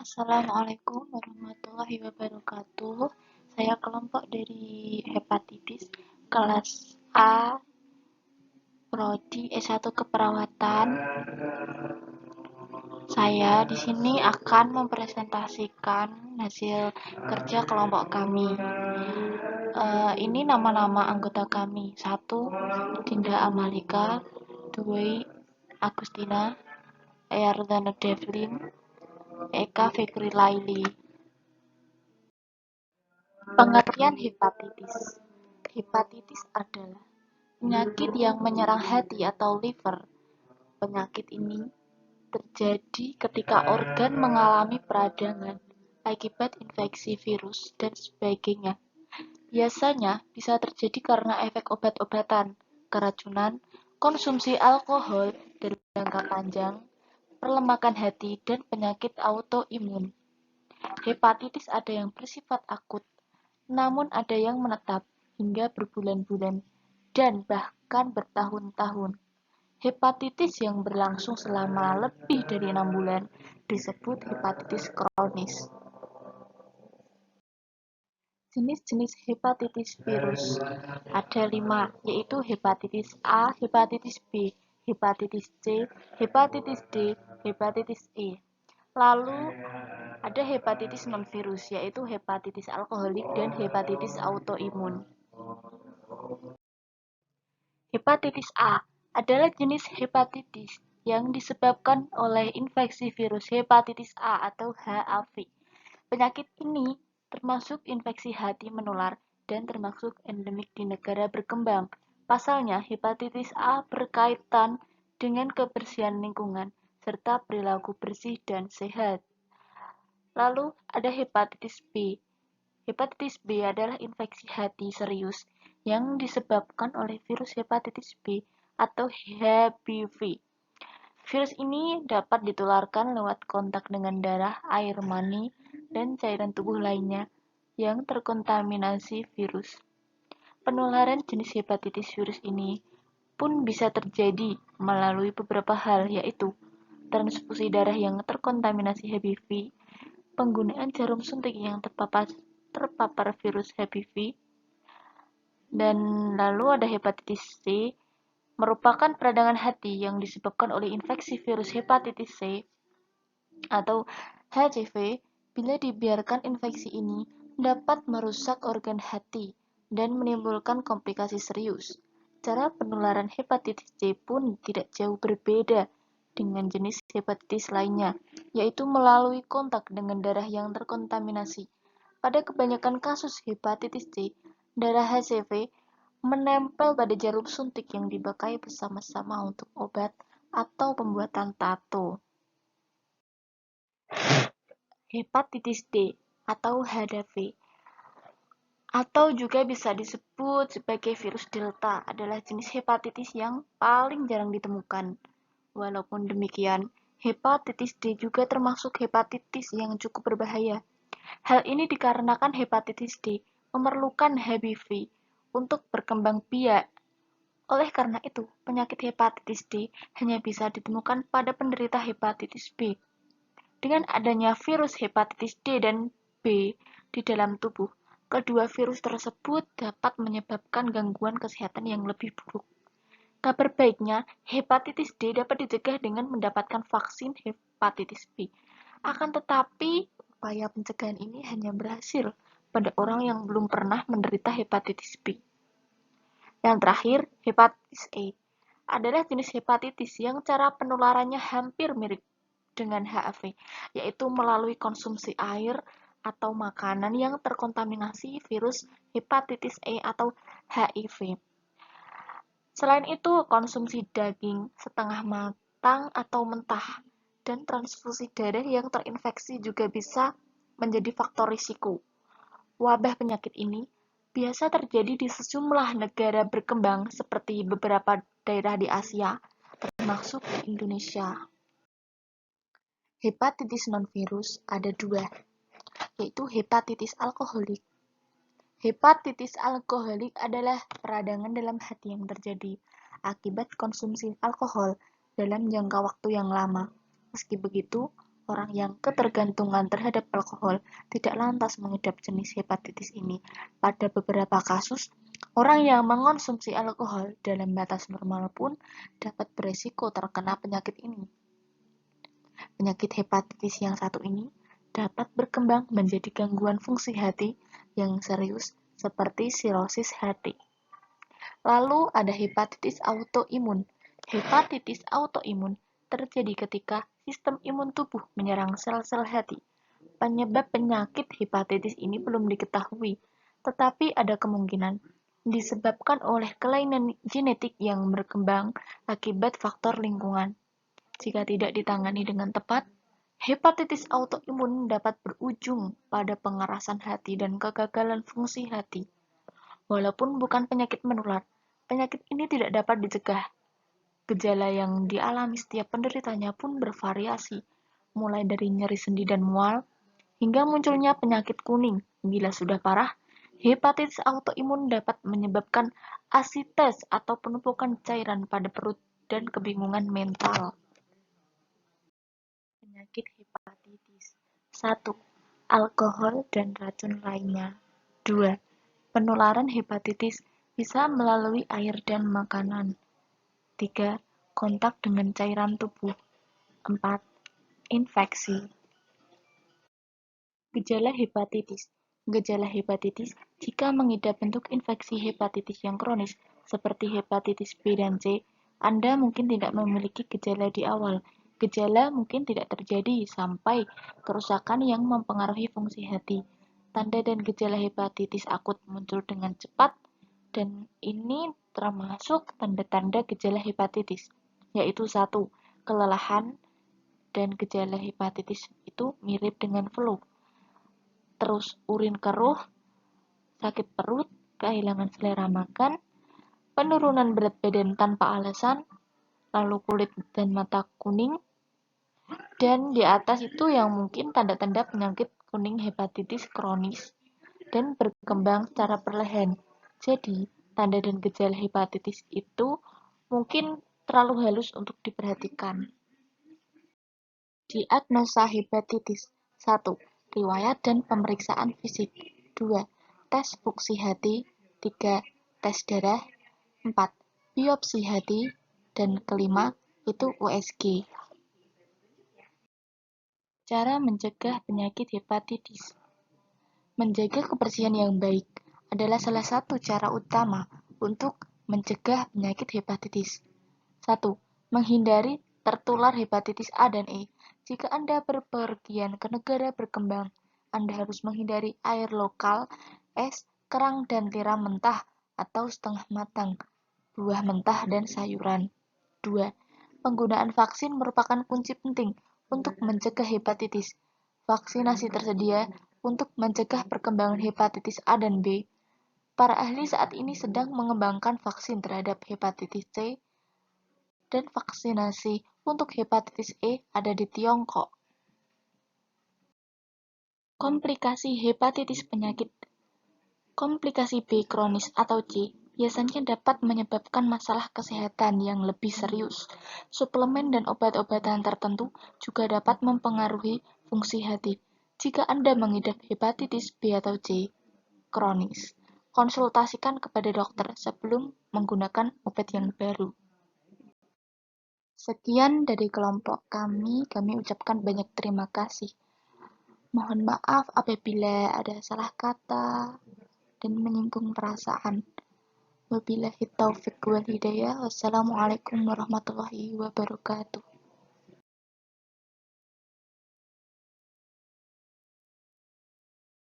Assalamualaikum warahmatullahi wabarakatuh. Saya kelompok dari hepatitis kelas A, prodi S1 Keperawatan. Saya di sini akan mempresentasikan hasil kerja kelompok kami. Ini nama-nama anggota kami. 1. Dinda Amalika, 2. Agustina, Ayardana Devlin, Eka Fikri Laili. Pengertian hepatitis. Hepatitis adalah penyakit yang menyerang hati atau liver. Penyakit ini terjadi ketika organ mengalami peradangan akibat infeksi virus dan sebagainya. Biasanya bisa terjadi karena efek obat-obatan, keracunan, konsumsi alkohol dalam jangka panjang, perlemakan hati, dan penyakit autoimun. Hepatitis ada yang bersifat akut, namun ada yang menetap hingga berbulan-bulan dan bahkan bertahun-tahun. Hepatitis yang berlangsung selama lebih dari 6 bulan disebut hepatitis kronis. Jenis-jenis hepatitis virus ada 5, yaitu hepatitis A, hepatitis B, hepatitis C, hepatitis D, hepatitis E. Lalu ada hepatitis non-virus, yaitu hepatitis alkoholik dan hepatitis autoimun. Hepatitis A adalah jenis hepatitis yang disebabkan oleh infeksi virus hepatitis A atau HAV. Penyakit ini termasuk infeksi hati menular dan termasuk endemik di negara berkembang. Pasalnya, hepatitis A berkaitan dengan kebersihan lingkungan serta perilaku bersih dan sehat. Lalu ada hepatitis B. Hepatitis B adalah infeksi hati serius yang disebabkan oleh virus hepatitis B atau HBV. Virus ini dapat ditularkan lewat kontak dengan darah, air mani, dan cairan tubuh lainnya yang terkontaminasi virus. Penularan jenis hepatitis virus ini pun bisa terjadi melalui beberapa hal, yaitu transfusi darah yang terkontaminasi HBV, penggunaan jarum suntik yang terpapar virus HBV, dan lalu ada hepatitis C, merupakan peradangan hati yang disebabkan oleh infeksi virus hepatitis C atau HCV. Bila dibiarkan infeksi ini dapat merusak organ hati dan menimbulkan komplikasi serius. Cara penularan hepatitis C pun tidak jauh berbeda dengan jenis hepatitis lainnya, yaitu melalui kontak dengan darah yang terkontaminasi. Pada kebanyakan kasus hepatitis C, darah HCV menempel pada jarum suntik yang dipakai bersama-sama untuk obat atau pembuatan tato. Hepatitis D atau HDV atau juga bisa disebut sebagai virus Delta adalah jenis hepatitis yang paling jarang ditemukan. Walaupun demikian, hepatitis D juga termasuk hepatitis yang cukup berbahaya. Hal ini dikarenakan hepatitis D memerlukan HBV untuk berkembang biak. Oleh karena itu, penyakit hepatitis D hanya bisa ditemukan pada penderita hepatitis B. Dengan adanya virus hepatitis D dan B di dalam tubuh, kedua virus tersebut dapat menyebabkan gangguan kesehatan yang lebih buruk. Kabar baiknya, hepatitis D dapat dicegah dengan mendapatkan vaksin hepatitis B. Akan tetapi, upaya pencegahan ini hanya berhasil pada orang yang belum pernah menderita hepatitis B. Yang terakhir, hepatitis E adalah jenis hepatitis yang cara penularannya hampir mirip dengan HIV, yaitu melalui konsumsi air atau makanan yang terkontaminasi virus hepatitis E atau HIV. Selain itu, konsumsi daging setengah matang atau mentah dan transfusi darah yang terinfeksi juga bisa menjadi faktor risiko. Wabah penyakit ini biasa terjadi di sejumlah negara berkembang seperti beberapa daerah di Asia, termasuk Indonesia. Hepatitis non-virus ada 2, yaitu hepatitis alkoholik. Hepatitis alkoholik adalah peradangan dalam hati yang terjadi akibat konsumsi alkohol dalam jangka waktu yang lama. Meski begitu, orang yang ketergantungan terhadap alkohol tidak lantas mengidap jenis hepatitis ini. Pada beberapa kasus, orang yang mengonsumsi alkohol dalam batas normal pun dapat beresiko terkena penyakit ini. Penyakit hepatitis yang satu ini dapat berkembang menjadi gangguan fungsi hati yang serius seperti sirosis hati. Lalu ada hepatitis autoimun. Hepatitis autoimun terjadi ketika sistem imun tubuh menyerang sel-sel hati. Penyebab penyakit hepatitis ini belum diketahui, tetapi ada kemungkinan disebabkan oleh kelainan genetik yang berkembang akibat faktor lingkungan. Jika tidak ditangani dengan tepat, hepatitis autoimun dapat berujung pada pengerasan hati dan kegagalan fungsi hati. Walaupun bukan penyakit menular, penyakit ini tidak dapat dicegah. Gejala yang dialami setiap penderitanya pun bervariasi, mulai dari nyeri sendi dan mual, hingga munculnya penyakit kuning. Bila sudah parah, hepatitis autoimun dapat menyebabkan asites atau penumpukan cairan pada perut dan kebingungan mental. Penyakit hepatitis 1. Alkohol dan racun lainnya. 2. Penularan hepatitis bisa melalui air dan makanan. 3. Kontak dengan cairan tubuh. 4. Infeksi. Gejala hepatitis. Gejala hepatitis jika mengidap bentuk infeksi hepatitis yang kronis seperti hepatitis B dan C, Anda mungkin tidak memiliki gejala di awal. Gejala mungkin tidak terjadi sampai kerusakan yang mempengaruhi fungsi hati. Tanda dan gejala hepatitis akut muncul dengan cepat, dan ini termasuk tanda-tanda gejala hepatitis, yaitu 1. Kelelahan, dan gejala hepatitis itu mirip dengan flu. Terus urin keruh, sakit perut, kehilangan selera makan, penurunan berat badan tanpa alasan, lalu kulit dan mata kuning, dan di atas itu yang mungkin tanda-tanda penyakit kuning hepatitis kronis dan berkembang secara perlahan. Jadi, tanda dan gejala hepatitis itu mungkin terlalu halus untuk diperhatikan. Diagnosa hepatitis 1. Riwayat dan pemeriksaan fisik. 2. Tes fuksi hati. 3. Tes darah. 4. Biopsi hati. Dan kelima, itu USG. Cara mencegah penyakit hepatitis. Menjaga kebersihan yang baik adalah salah satu cara utama untuk mencegah penyakit hepatitis. 1. Menghindari tertular hepatitis A dan E. Jika Anda berpergian ke negara berkembang, Anda harus menghindari air lokal, es, kerang dan tiram mentah atau setengah matang, buah mentah dan sayuran. 2. Penggunaan vaksin merupakan kunci penting untuk mencegah hepatitis. Vaksinasi tersedia untuk mencegah perkembangan hepatitis A dan B. Para ahli saat ini sedang mengembangkan vaksin terhadap hepatitis C, dan vaksinasi untuk hepatitis E ada di Tiongkok. Komplikasi hepatitis penyakit. Komplikasi B kronis atau C biasanya dapat menyebabkan masalah kesehatan yang lebih serius. Suplemen dan obat-obatan tertentu juga dapat mempengaruhi fungsi hati. Jika Anda mengidap hepatitis B atau C kronis, konsultasikan kepada dokter sebelum menggunakan obat yang baru. Sekian dari kelompok kami ucapkan banyak terima kasih. Mohon maaf apabila ada salah kata dan menyinggung perasaan. Wabillahi taufiq wal hidayah. Wassalamualaikum warahmatullahi wabarakatuh.